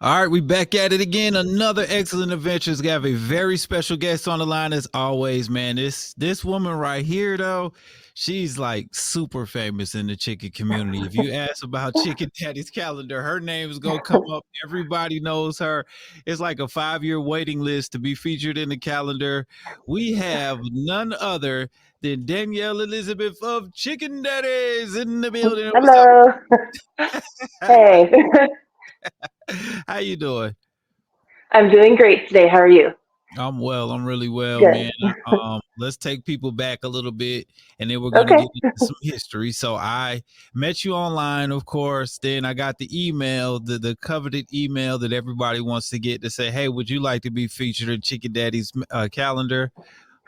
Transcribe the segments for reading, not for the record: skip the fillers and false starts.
All right, we back at it again. Another excellent adventures. We have a very special guest on the line as always, man. This woman right here, though, she's like super famous in the chicken community. If you ask about Chicken Daddy's calendar, her name is gonna come up. Everybody knows her. It's like a 5-year waiting list to be featured in the calendar. We have none other than Danielle Elizabeth of Chicken Daddies in the building. What's up? Hello. Hey, How you doing? I'm doing great today. How are you? I'm well. I'm really well, man. Good. Let's take people back a little bit, and then we're gonna Okay. get into some history. So I met you online, of course. Then I got the email, the coveted email that everybody wants to get to say, "Hey, would you like to be featured in Chicken Daddy's calendar?"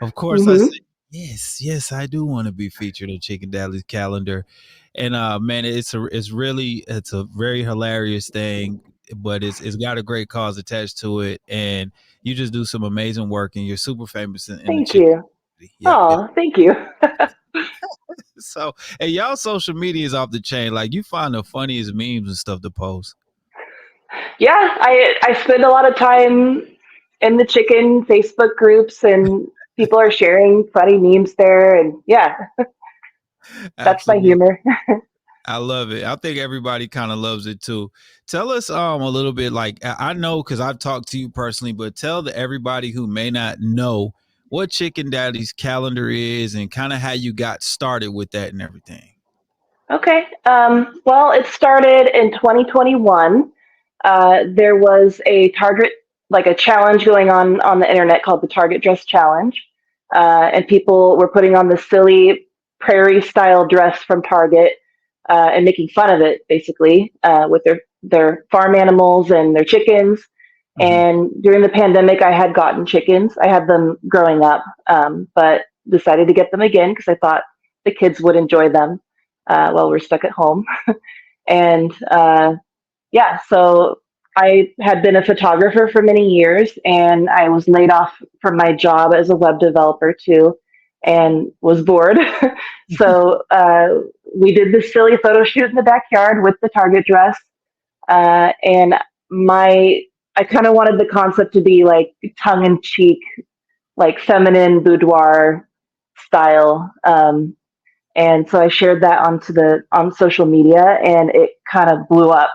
Of course, I hmm said, "Yes, yes, I do want to be featured in Chicken Daddy's calendar." And man, it's a very hilarious thing, but it's got a great cause attached to it, and you just do some amazing work, and you're super famous in the Thank chicken you. community. Yep, yep. Oh, thank you. So, and y'all social media is off the chain. Like you find the funniest memes and stuff to post. Yeah, I spend a lot of time in the chicken Facebook groups, and people are sharing funny memes there, and yeah, that's my Absolutely. humor. I love it. I think everybody kind of loves it too. Tell us a little bit like I know cuz I've talked to you personally, but tell the everybody who may not know what Chicken Daddy's calendar is and kind of how you got started with that and everything. Okay. Well, it started in 2021. There was a Target, like a challenge going on the internet called the Target Dress Challenge. And people were putting on this silly prairie style dress from Target and making fun of it, basically, with their farm animals and their chickens. Hmm. And during the pandemic, I had gotten chickens. I had them growing up, but decided to get them again because I thought the kids would enjoy them while we're stuck at home. And yeah, so I had been a photographer for many years, and I was laid off from my job as a web developer too, and was bored. So we did this silly photo shoot in the backyard with the Target dress, and my I kind of wanted the concept to be like tongue in cheek, like feminine boudoir style. And so I shared that on social media, and it kind of blew up.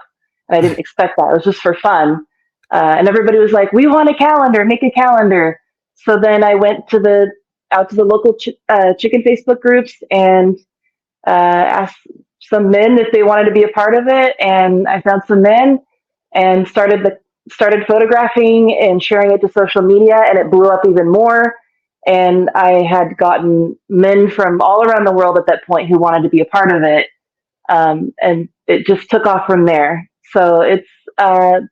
And I didn't expect that. It was just for fun, and everybody was like, "We want a calendar. Make a calendar." So then I went to the out to the local chicken Facebook groups and asked some men if they wanted to be a part of it, and I found some men and started photographing and sharing it to social media, and it blew up even more. And I had gotten men from all around the world at that point who wanted to be a part of it, and it just took off from there. So it's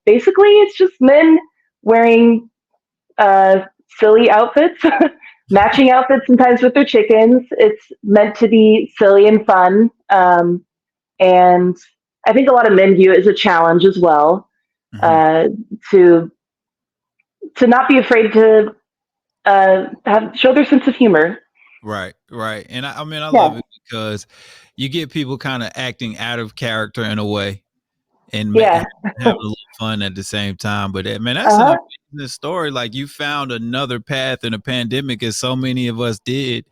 basically it's just men wearing uh, silly outfits, matching outfits sometimes with their chickens. It's meant to be silly and fun, and I think a lot of men view it as a challenge as well, Hmm. uh, to not be afraid to show their sense of humor. Right, right. And I mean, I love Yeah, it because you get people kind of acting out of character in a way and yeah, having a little fun at the same time. But man, that's an uh-huh. amazing story. Like you found another path in a pandemic, as so many of us did.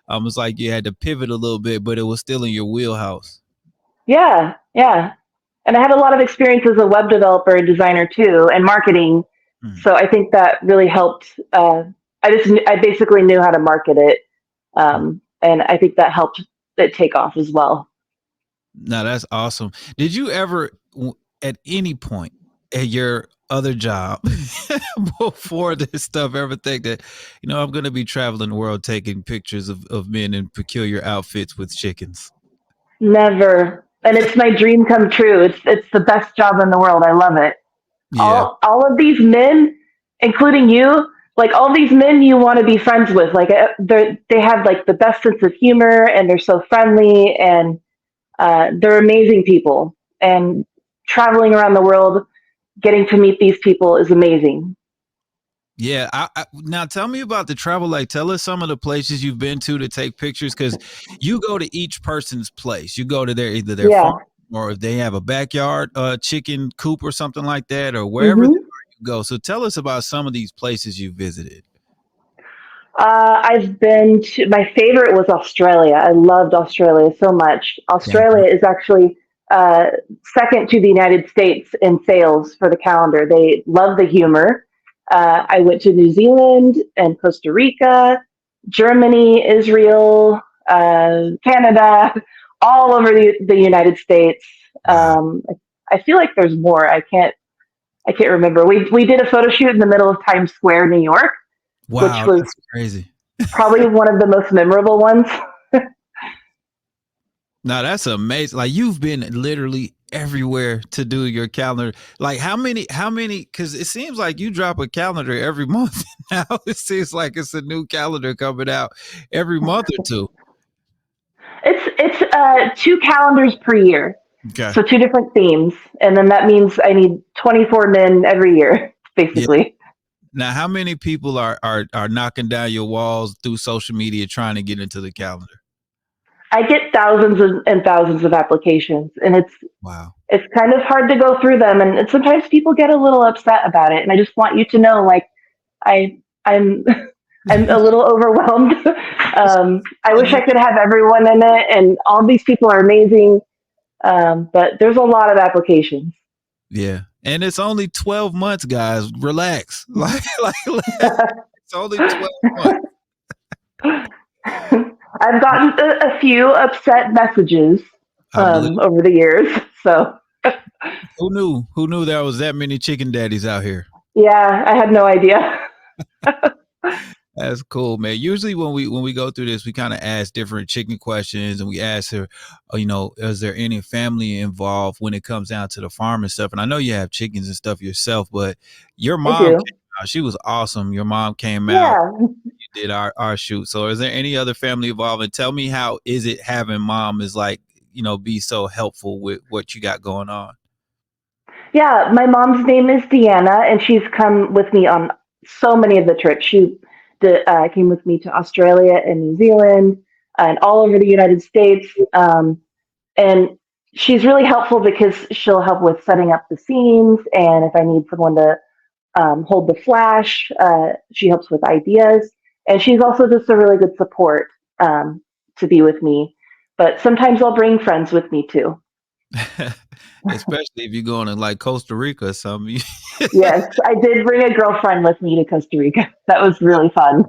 It's like you had to pivot a little bit, but it was still in your wheelhouse. Yeah, yeah. And I had a lot of experience as a web developer and designer too, and marketing. Mm. So I think that really helped. I basically knew how to market it, and I think that helped it take off as well. No, that's awesome. Did you ever, at any point at your other job before this stuff, ever think that, I'm going to be traveling the world taking pictures of men in peculiar outfits with chickens? Never, and it's my dream come true. It's the best job in the world. I love it. Yeah. All of these men, including you, like all these men you want to be friends with. Like they have like the best sense of humor, and they're so friendly, and they're amazing people. And traveling around the world, getting to meet these people is amazing. Yeah. Now tell me about the travel. Like, tell us some of the places you've been to take pictures because you go to each person's place. You go to either their Yeah. farm. or if they have a backyard chicken coop or something like that, or wherever they Hmm. are you go. So tell us about some of these places you visited. I've been to, my favorite was Australia. I loved Australia so much. Damn. Australia is actually uh, second to the United States in sales for the calendar. They love the humor. I went to New Zealand and Costa Rica, Germany, Israel, Canada, all over the United States. Wow. I feel like there's more. I can't remember. We did a photo shoot in the middle of Times Square, New York, which Wow, was that's crazy. probably one of the most memorable ones. Now that's amazing. Like you've been literally everywhere to do your calendar. Like how many because it seems like you drop a calendar every month now. It seems like it's a new calendar coming out every month or two. It's two calendars per year, Okay. so two different themes, and then that means I need 24 men every year, Yeah. basically. Now how many people are knocking down your walls through social media trying to get into the calendar? I get thousands and thousands of applications, and Wow. it's kind of hard to go through them, and sometimes people get a little upset about it. And I just want you to know, like, I'm I'm a little overwhelmed. I wish I could have everyone in it, and all these people are amazing. But there's a lot of applications. Yeah. And it's only 12 months, guys. Relax. It's only 12 months. I've gotten a few upset messages I believe. over the years. So Who knew? Who knew there was that many chicken daddies out here? yeah, I had no idea. That's cool, man. Usually when we go through this, we kind of ask different chicken questions, and we ask her, is there any family involved when it comes down to the farm and stuff? And I know you have chickens and stuff yourself, but your I mom do. came out. She was awesome. Your mom came out. Yeah. You did our shoot. So is there any other family involved? And tell me, how is it having mom is like, be so helpful with what you got going on? Yeah, my mom's name is Deanna, and she's come with me on so many of the trips. Came with me to Australia and New Zealand and all over the United States. And she's really helpful because she'll help with setting up the scenes. And if I need someone to hold the flash, she helps with ideas. And she's also just a really good support to be with me. But sometimes I'll bring friends with me too. Especially if you're going to like Costa Rica or something. Yes, I did bring a girlfriend with me to Costa Rica. That was really fun.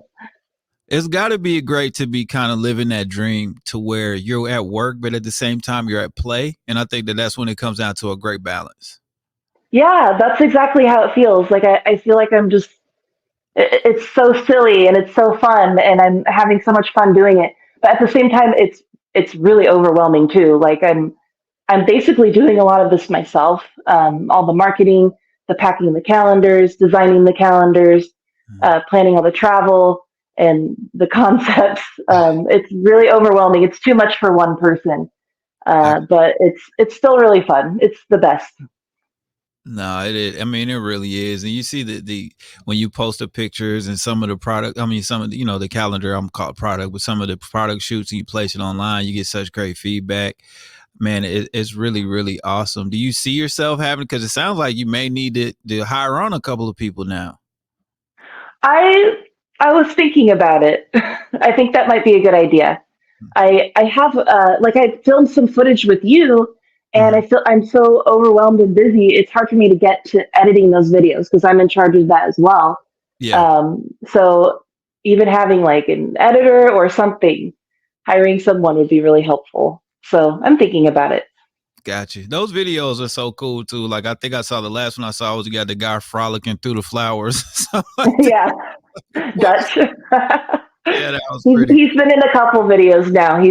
It's got to be great to be kind of living that dream to where you're at work, but at the same time you're at play. And I think that that's when it comes down to a great balance. Yeah, that's exactly how it feels. Like I feel like it's so silly and it's so fun and I'm having so much fun doing it. But at the same time it's really overwhelming too. Like I'm basically doing a lot of this myself. All the marketing, the packing the calendars, designing the calendars, planning all the travel and the concepts. It's really overwhelming. It's too much for one person, I, but it's still really fun. It's the best. no, it is. I mean, it really is. And you see the when you post the pictures and some of the product, I mean, some of the, the calendar, I'm called product, but some of the product shoots and you place it online, you get such great feedback. Man, it's really, really awesome. Do you see yourself having, because it sounds like you may need to hire on a couple of people now. I I was thinking about it. I think that might be a good idea. I have like I filmed some footage with you, and Mhm. I feel I'm so overwhelmed and busy. It's hard for me to get to editing those videos because I'm in charge of that as well. Yeah. So even having like an editor or something, hiring someone would be really helpful. So I'm thinking about it. Got you. Those videos are so cool too. Like I think I saw the last one I saw was you got the guy frolicking through the flowers. So like that. Yeah, Dutch. Yeah, that was he's pretty. he's been in a couple videos now.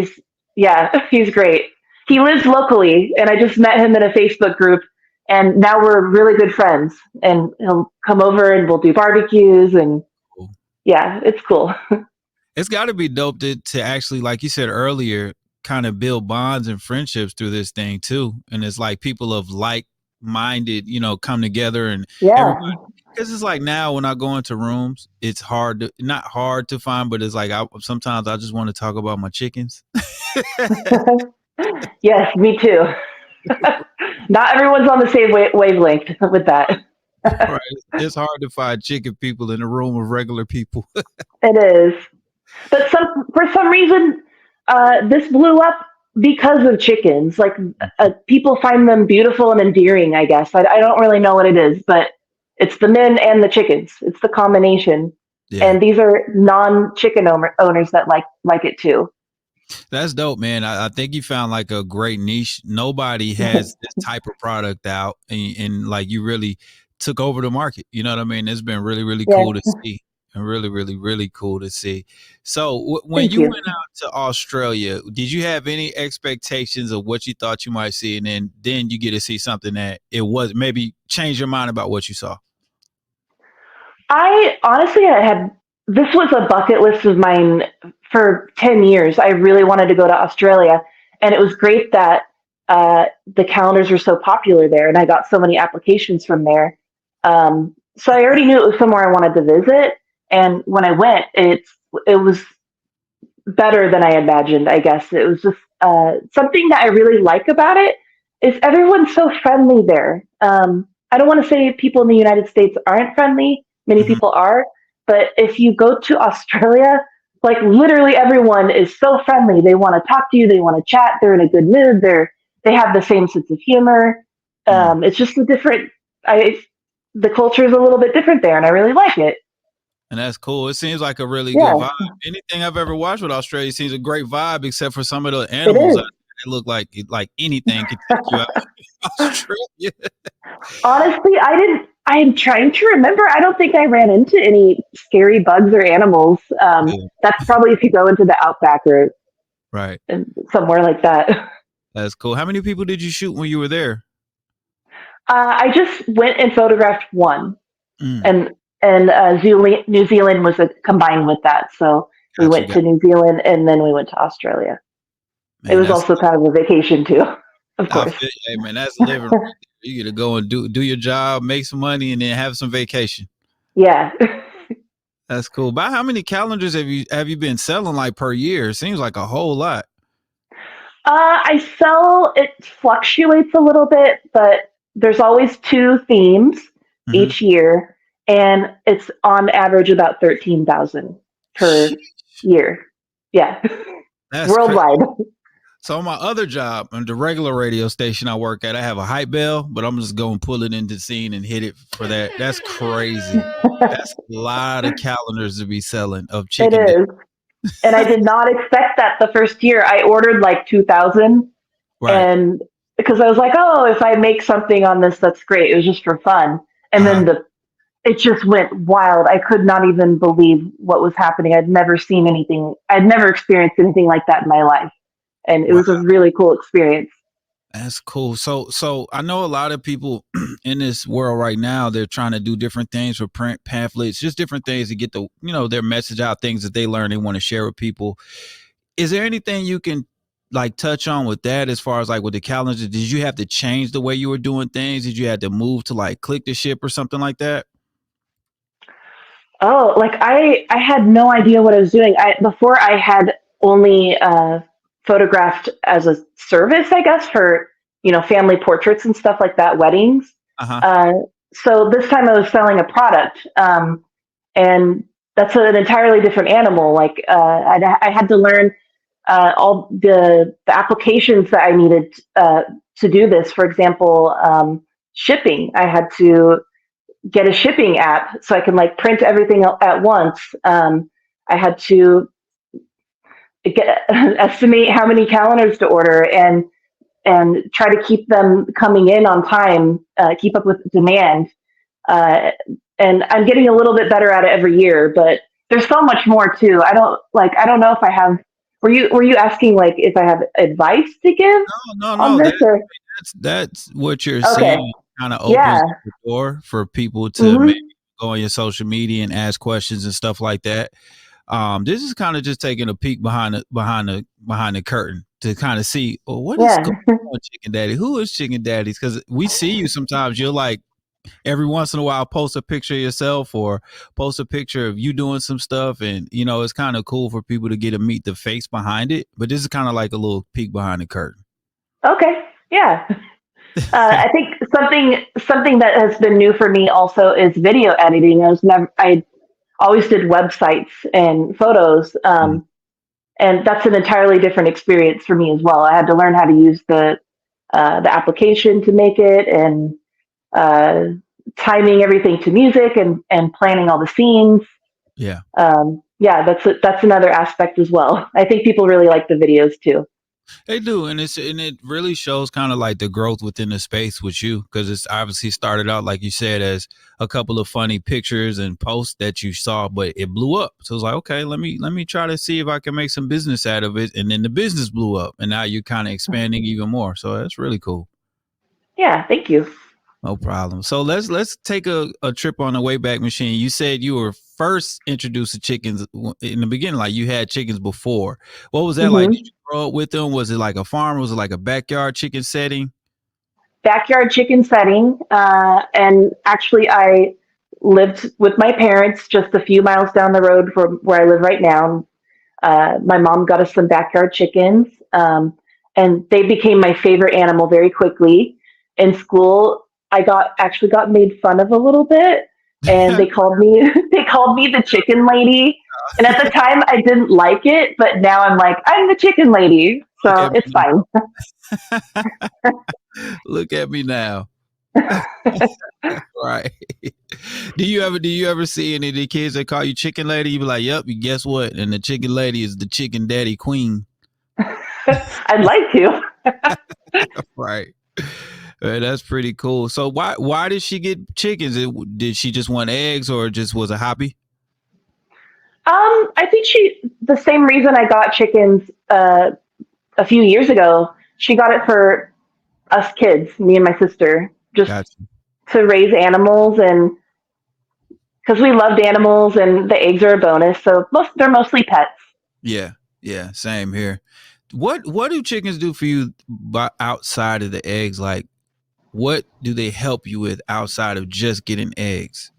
Yeah, he's great. He lives locally, and I just met him in a Facebook group, and now we're really good friends. And he'll come over, and we'll do barbecues, and Cool. yeah, it's cool. It's got to be dope to actually, like you said earlier, kind of build bonds and friendships through this thing too. And it's like people of like minded, come together and Yeah. everybody. Because it's like now when I go into rooms, it's not hard to find, but it's like sometimes I just want to talk about my chickens. Yes, me too. Not everyone's on the same wavelength with that. Right. It's hard to find chicken people in a room of regular people. It is. But for some reason, this blew up because of chickens. Like people find them beautiful and endearing. I guess I don't really know what it is, but it's the men and the chickens. It's the combination, Yeah. and these are non-chicken owners that like it too. That's dope, man. I think you found like a great niche. Nobody has this type of product out, and like you really took over the market. You know what I mean? It's been really, really Yeah, cool to see, and really, really, really cool to see. So when thank you you. went out to Australia, did you have any expectations of what you thought you might see, and then you get to see something that it was maybe change your mind about what you saw? I honestly, I had this was a bucket list of mine for 10 years. I really wanted to go to Australia, and it was great that the calendars were so popular there, and I got so many applications from there. So I already knew it was somewhere I wanted to visit, and when I went, it was better than I imagined. I guess it was just something that I really like about it is everyone's so friendly there. I don't want to say people in the United States aren't friendly. Many Mhm. people are, but if you go to Australia, like literally everyone is so friendly. They want to talk to you. They want to chat. They're in a good mood. They have the same sense of humor. Mm. It's just a different. I the culture is a little bit different there, and I really like it. And that's cool. It seems like a really good Yeah, vibe. Anything I've ever watched with Australia seems a great vibe, except for some of the it animals out is. there that look like anything could take you out of Australia. Honestly, I didn't. I am trying to remember. I don't think I ran into any scary bugs or animals. Yeah, That's probably if you go into the outback or right. somewhere like that. That's cool. How many people did you shoot when you were there? I just went and photographed one, Mm, and New Zealand was combined with that. So we got you. went to New Zealand and then we went to Australia. It Man, was that's also kind of a vacation too, of I course. feel hey man, that's living right there. You get to go and do your job, make some money, and then have some vacation. Yeah. That's cool. By how many calendars have you been selling like per year? It seems like a whole lot. I sell, it fluctuates a little bit, but there's always two themes Hmm. each year, and it's on average about 13,000 per year. Yeah, That's crazy. worldwide. So on my other job, on the regular radio station I work at, I have a hype bell, but I'm just going to pull it into the scene and hit it for that. That's crazy. That's a lot of calendars to be selling of It chicken. is. And I did not expect that the first year. I ordered like 2,000, Right. and because I was like, oh, if I make something on this, that's great. It was just for fun. And Uh-huh. then it just went wild. I could not even believe what was happening. I'd never seen anything. I'd never experienced anything like that in my life. And it Wow. was a really cool experience. That's cool. So I know a lot of people in this world right now, they're trying to do different things for print pamphlets, just different things to get their message out, things that they learn they want to share with people. Is there anything you can like touch on with that as far as like with the calendar? Did you have to change the way you were doing things? Did you have to move to like click the ship or something like that? Oh, like I had no idea what I was doing. Before I had only photographed as a service, I guess, for family portraits and stuff like that, weddings. Uh-huh. Uh, so this time I was selling a product, and that's an entirely different animal. Like I had to learn all the applications that I needed to do this. For example, shipping. I had to get a shipping app so I can like print everything at once. I had to estimate how many calendars to order and try to keep them coming in on time, keep up with demand. Uh, and I'm getting a little bit better at it every year, but there's so much more too. I don't know if I have. Were you asking like if I have advice to give No, on no, this or that's what you're okay? saying. Kind of Yeah. opens the door for people to maybe Hmm. go on your social media and ask questions and stuff like that. This is kind of just taking a peek behind the curtain to kind of see, well, what is Yeah. going on, Chicken Daddy? Who is Chicken Daddies? Because we see you sometimes. You're like every once in a while post a picture of yourself or post a picture of you doing some stuff, and it's kind of cool for people to get to meet the face behind it. But this is kind of like a little peek behind the curtain. Okay. Yeah. I think something that has been new for me also is video editing. I always did websites and photos, Mm. and that's an entirely different experience for me as well. I had to learn how to use the application to make it, and uh, timing everything to music, and planning all the scenes. Yeah. Yeah, that's another aspect as well. I think people really like the videos too. They do, and it really shows kind of like the growth within the space with you, because it's obviously started out like you said as a couple of funny pictures and posts that you saw, but it blew up. So it's like, okay, let me try to see if I can make some business out of it, and then the business blew up, and now you're kind of expanding even more. So that's really cool. Yeah, thank you. No problem. So let's take a trip on the Wayback Machine. You said you were first introduced to chickens in the beginning, like you had chickens before. What was that like? Did Hmm. you grow up with them? Was it like a farm? Was it like a backyard chicken setting? Backyard chicken setting, and actually, I lived with my parents just a few miles down the road from where I live right now. My mom got us some backyard chickens, and they became my favorite animal very quickly. In school, I got made fun of a little bit, and they called me they called me the chicken lady. And at the time, I didn't like it, but now I'm like, I'm the chicken lady, Look so at it's me fine. now. Look at me now. Right. Do you ever see any of the kids that call you chicken lady? You be like, yep, you guess what? And the chicken lady is the chicken daddy queen. I'd like to. Right. That's pretty cool. So why did she get chickens? Did she just want eggs or just was a hobby? I think the same reason I got chickens a few years ago. She got it for us kids, me and my sister, just Gotcha. to raise animals, and because we loved animals, and the eggs are a bonus. So they're mostly pets. Yeah. Yeah. Same here. What do chickens do for you outside of the eggs? Like what do they help you with outside of just getting eggs?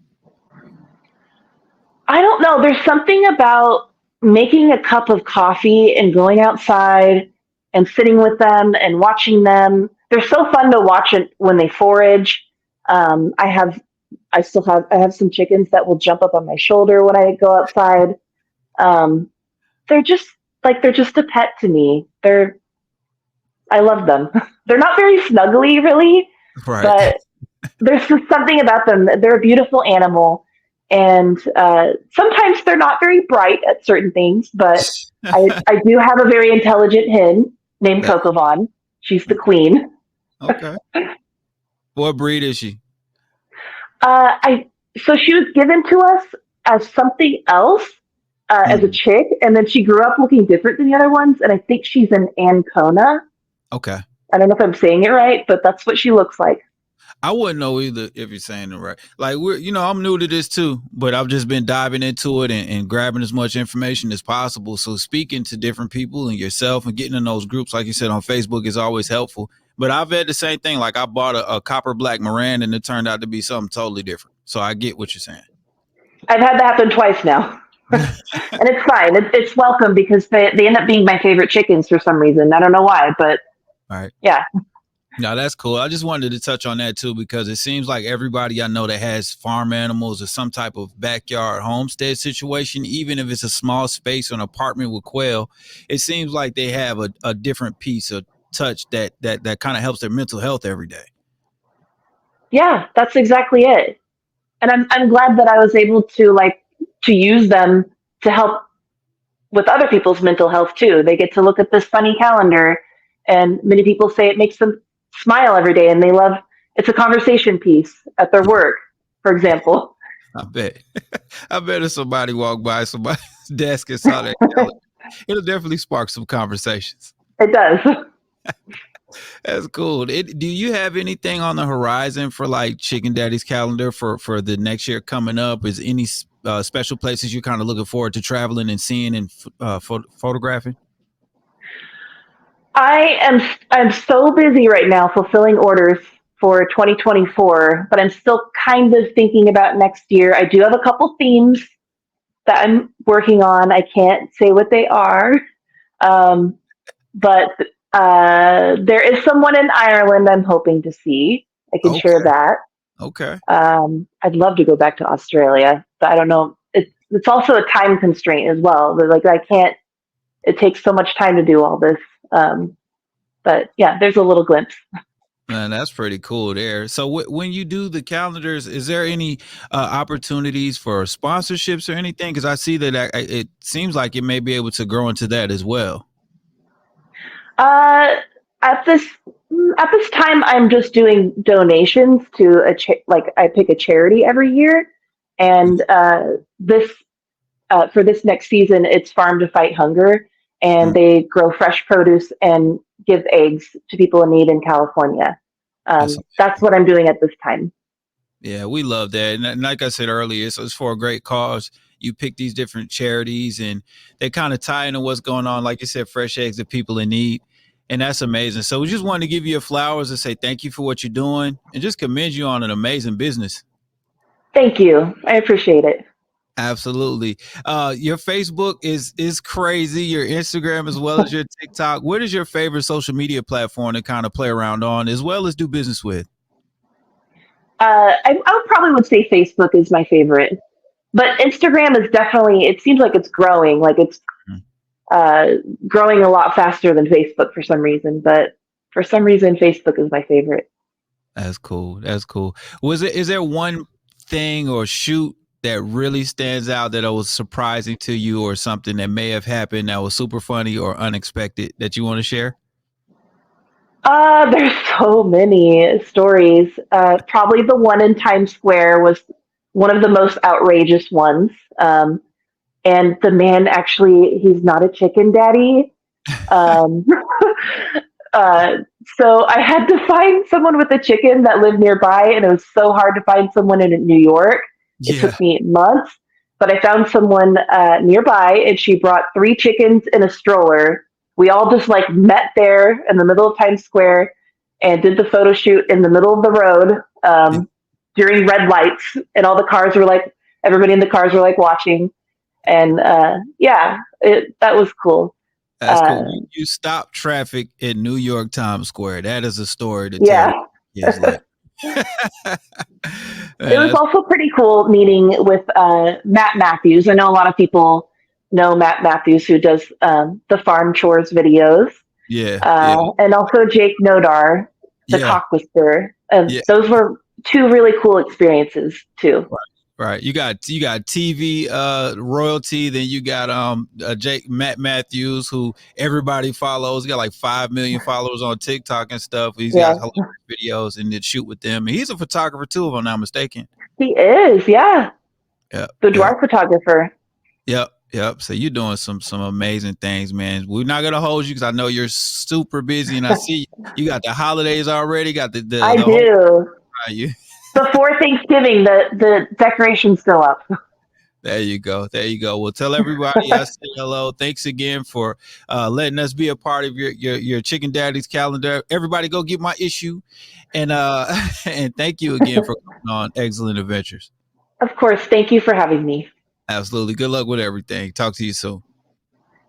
I don't know. There's something about making a cup of coffee and going outside and sitting with them and watching them. They're so fun to watch it when they forage. Um, I have, I have some chickens that will jump up on my shoulder when I go outside. Um, they're just they're just a pet to me. I love them. They're not very snuggly, really, Right. but there's just something about them. They're a beautiful animal, and sometimes they're not very bright at certain things. But I do have a very intelligent hen named That- Coco Vaughn. She's the okay. queen. Okay. What breed is she? I So she was given to us as something else, as a Mm, chick, and then she grew up looking different than the other ones. And I think she's an Ancona. okay. I don't know if I'm saying it right, but that's what she looks like. I wouldn't know either if you're saying it right. Like I'm new to this too, but I've just been diving into it and grabbing as much information as possible. So speaking to different people and yourself and getting in those groups, like you said on Facebook, is always helpful. But I've had the same thing. Like I bought a copper black Moran and it turned out to be something totally different. So I get what you're saying. I've had that happen twice now. And it's fine. It's welcome because they end up being my favorite chickens for some reason. I don't know why, but All right. yeah. No, that's cool. I just wanted to touch on that too because it seems like everybody I know that has farm animals or some type of backyard homestead situation, even if it's a small space or an apartment with quail, it seems like they have a different piece of touch that kind of helps their mental health every day. Yeah, that's exactly it. And I'm glad that I was able to to use them to help with other people's mental health too. They get to look at this funny calendar, and many people say it makes them smile every day, and they love it's a conversation piece at their work, for example. I bet. I bet if somebody walked by somebody's desk and saw that calendar, it'll definitely spark some conversations. It does. That's cool. Do you have anything on the horizon for like Chicken Daddy's calendar for the next year coming up? Is any special places you're kind of looking forward to traveling and seeing and photographing? I'm so busy right now fulfilling orders for 2024, but I'm still kind of thinking about next year. I do have a couple themes that I'm working on. I can't say what they are, um, but There is someone in Ireland I'm hoping to see. I can share Okay. that. Okay. I'd love to go back to Australia, but I don't know. It's also a time constraint as well. Like I can't. It takes so much time to do all this. But yeah, there's a little glimpse. Man, that's pretty cool there. So when you do the calendars, is there any opportunities for sponsorships or anything? Because I see that it seems like it may be able to grow into that as well. Uh, at this at this time, I'm just doing donations to like I pick a charity every year, and this for this next season, it's Farm to Fight Hunger, and Mm, they grow fresh produce and give eggs to people in need in California. that's That's what I'm doing at this time. Yeah, we love that. And like I said earlier, it's for a great cause. You pick these different charities and they kind of tie into what's going on. Like you said, fresh eggs to people in need. And that's amazing. So we just wanted to give you your flowers and say thank you for what you're doing and just commend you on an amazing business. Thank you. I appreciate it. Absolutely. Your Facebook is crazy. Your Instagram as well as your TikTok. What is your favorite social media platform to kind of play around on as well as do business with? I would probably would say Facebook is my favorite, but Instagram is definitely. It seems like it's growing. Like it's Mm, uh, growing a lot faster than Facebook for some reason. But for some reason, Facebook is my favorite. That's cool. That's cool. Is there one thing or shoot that really stands out that was surprising to you or something that may have happened that was super funny or unexpected that you want to share? There's so many stories. Probably the one in Times Square was one of the most outrageous ones. And the man actually, he's not a chicken daddy. Um, uh, so I had to find someone with a chicken that lived nearby, and it was so hard to find someone in New York. It Yeah. took me months, but I found someone nearby, and she brought three chickens in a stroller. We all just like met there in the middle of Times Square and did the photo shoot in the middle of the road during red lights, and all the cars were like, everybody in the cars were like watching, and yeah, that was cool. That's Uh, cool. You stopped traffic in New York Times Square. That is a story to tell yeah. your kids later. It Man, was that's also pretty cool meeting with Matt Matthews. I know a lot of people know Matt Matthews, who does the farm chores videos, yeah, yeah, and also Jake Nodar, the yeah, cock whisperer. And yeah. those were two really cool experiences too. Right. You got TV royalty, then you got Jake Matt Matthews, who everybody follows. He got like 5 million followers on TikTok and stuff. He's got Yeah, hilarious videos and then shoot with them. And he's a photographer too, if I'm not mistaken. he is. Yeah, Yep, yep, boudoir photographer. yep, yep. So you're doing some amazing things, man. We're not gonna hold you because I know you're super busy and I see you got the holidays already, got I the whole do. you. Before Thanksgiving, the decorations go up. There you go. There you go. Well, tell everybody I said hello. Thanks again for letting us be a part of your Chicken Daddies calendar. Everybody go get my issue. And and thank you again for coming on Excellent Adventures. Of course. Thank you for having me. Absolutely. Good luck with everything. Talk to you soon.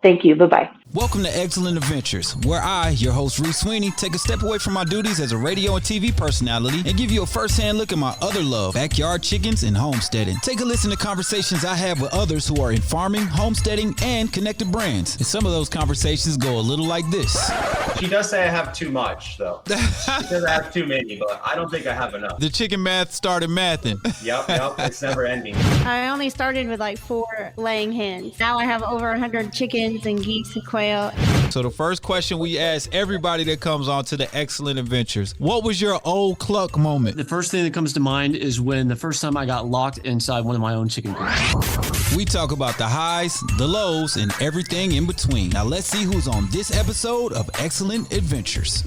Thank you. Bye bye. Welcome to Excellent Adventures, where I, your host Reese Sweeney, take a step away from my duties as a radio and TV personality and give you a first-hand look at my other love, backyard chickens and homesteading. Take a listen to conversations I have with others who are in farming, homesteading, and connected brands. And some of those conversations go a little like this. She does say I have too much, though. She says I have too many, but I don't think I have enough. The chicken math started mathing. Yep, it's never ending. I only started with like 4 laying hens. Now I have over 100 chickens and geese and quail. So the first question we ask everybody that comes on to the Excellent Adventures, what was your old cluck moment? The first thing that comes to mind is when the first time I got locked inside one of my own chicken coops. We talk about the highs, the lows, and everything in between. Now let's see who's on this episode of Excellent Adventures.